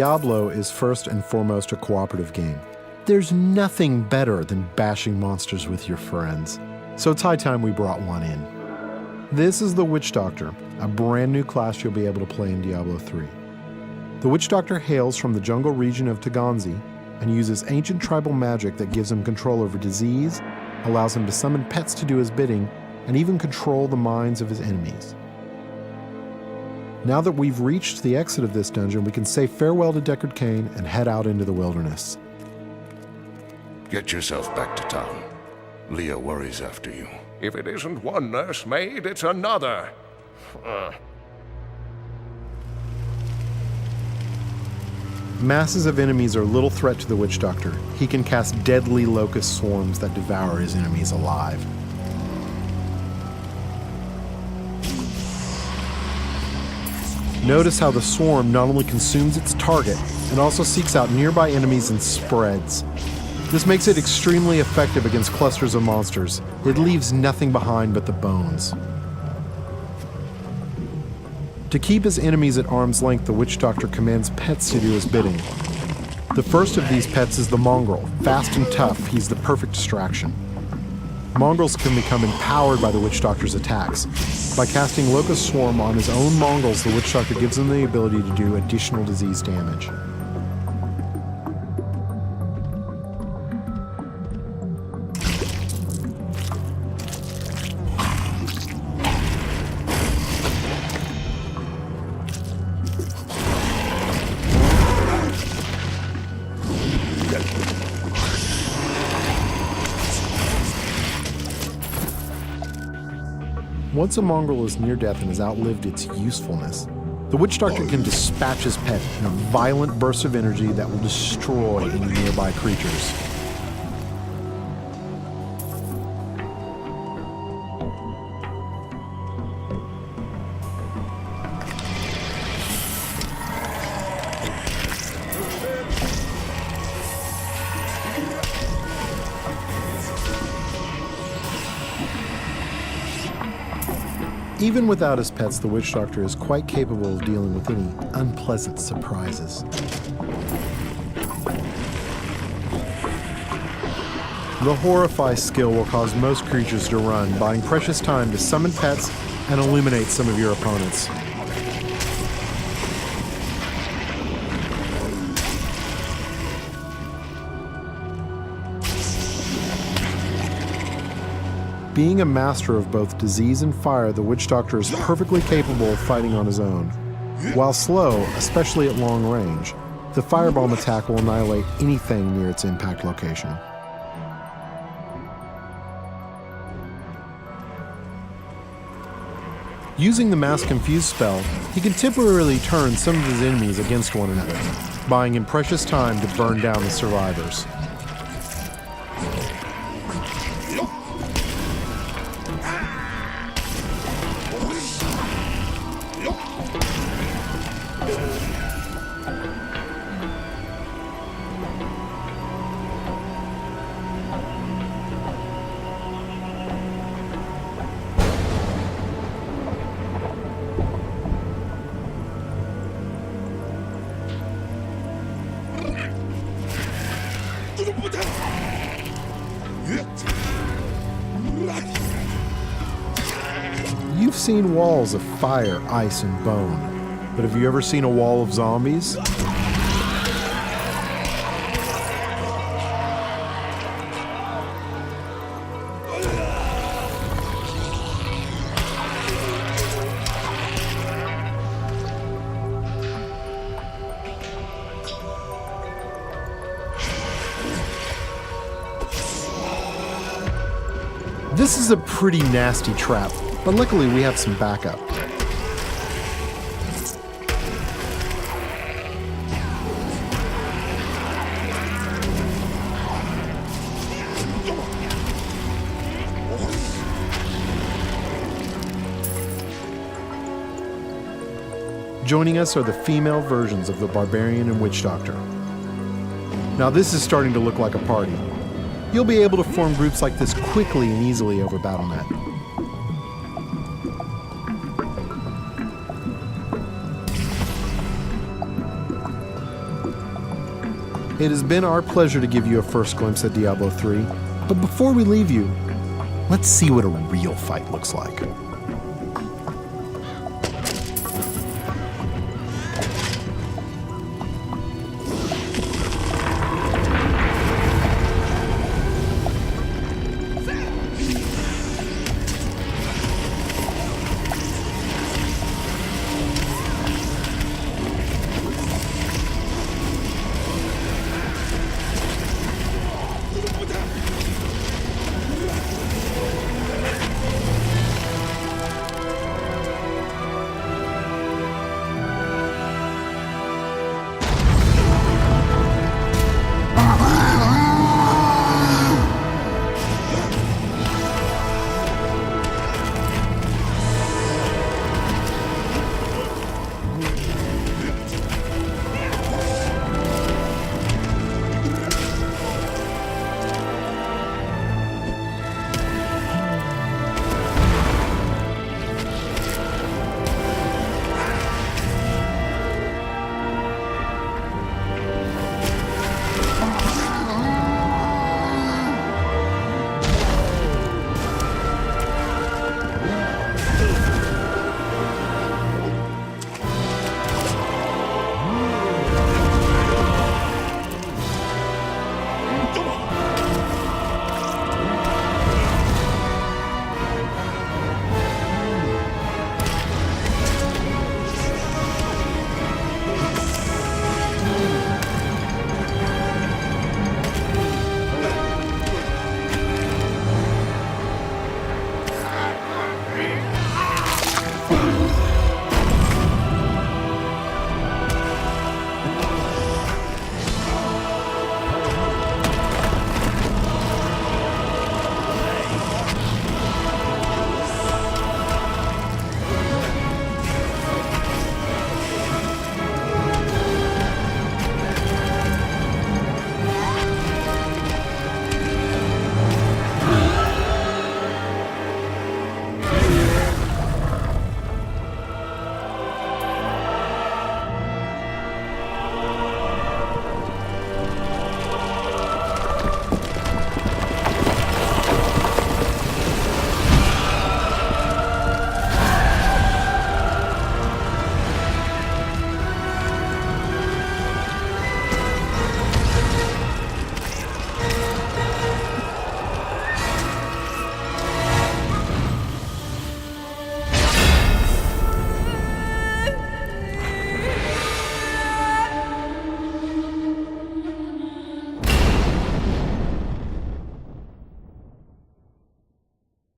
Diablo is first and foremost a cooperative game. There's nothing better than bashing monsters with your friends. So it's high time we brought one in. This is the Witch Doctor, a brand new class you'll be able to play in Diablo 3. The Witch Doctor hails from the jungle region of Taganzi and uses ancient tribal magic that gives him control over disease, allows him to summon pets to do his bidding, and even control the minds of his enemies. Now that we've reached the exit of this dungeon, we can say farewell to Deckard Cain and head out into the wilderness. Get yourself back to town. Leah worries after you. If it isn't one nursemaid, it's another. Masses of enemies are little threat to the Witch Doctor. He can cast deadly locust swarms that devour his enemies alive. Notice how the swarm not only consumes its target, it also seeks out nearby enemies and spreads. This makes it extremely effective against clusters of monsters. It leaves nothing behind but the bones. To keep his enemies at arm's length, the Witch Doctor commands pets to do his bidding. The first of these pets is the mongrel. Fast and tough, he's the perfect distraction. Mongrels can become empowered by the Witch Doctor's attacks. By casting Locust Swarm on his own mongrels, the Witch Doctor gives them the ability to do additional disease damage. Once a mongrel is near death and has outlived its usefulness, the Witch Doctor can dispatch his pet in a violent burst of energy that will destroy any nearby creatures. Even without his pets, the Witch Doctor is quite capable of dealing with any unpleasant surprises. The Horrify skill will cause most creatures to run, buying precious time to summon pets and illuminate some of your opponents. Being a master of both disease and fire, the Witch Doctor is perfectly capable of fighting on his own. While slow, especially at long range, the firebomb attack will annihilate anything near its impact location. Using the Mass Confuse spell, he can temporarily turn some of his enemies against one another, buying him precious time to burn down the survivors. You've seen walls of fire, ice, and bone, but have you ever seen a wall of zombies? This is a pretty nasty trap, but luckily we have some backup. Joining us are the female versions of the Barbarian and Witch Doctor. Now this is starting to look like a party. You'll be able to form groups like this quickly and easily over Battle.net. It has been our pleasure to give you a first glimpse at Diablo 3, but before we leave you, let's see what a real fight looks like.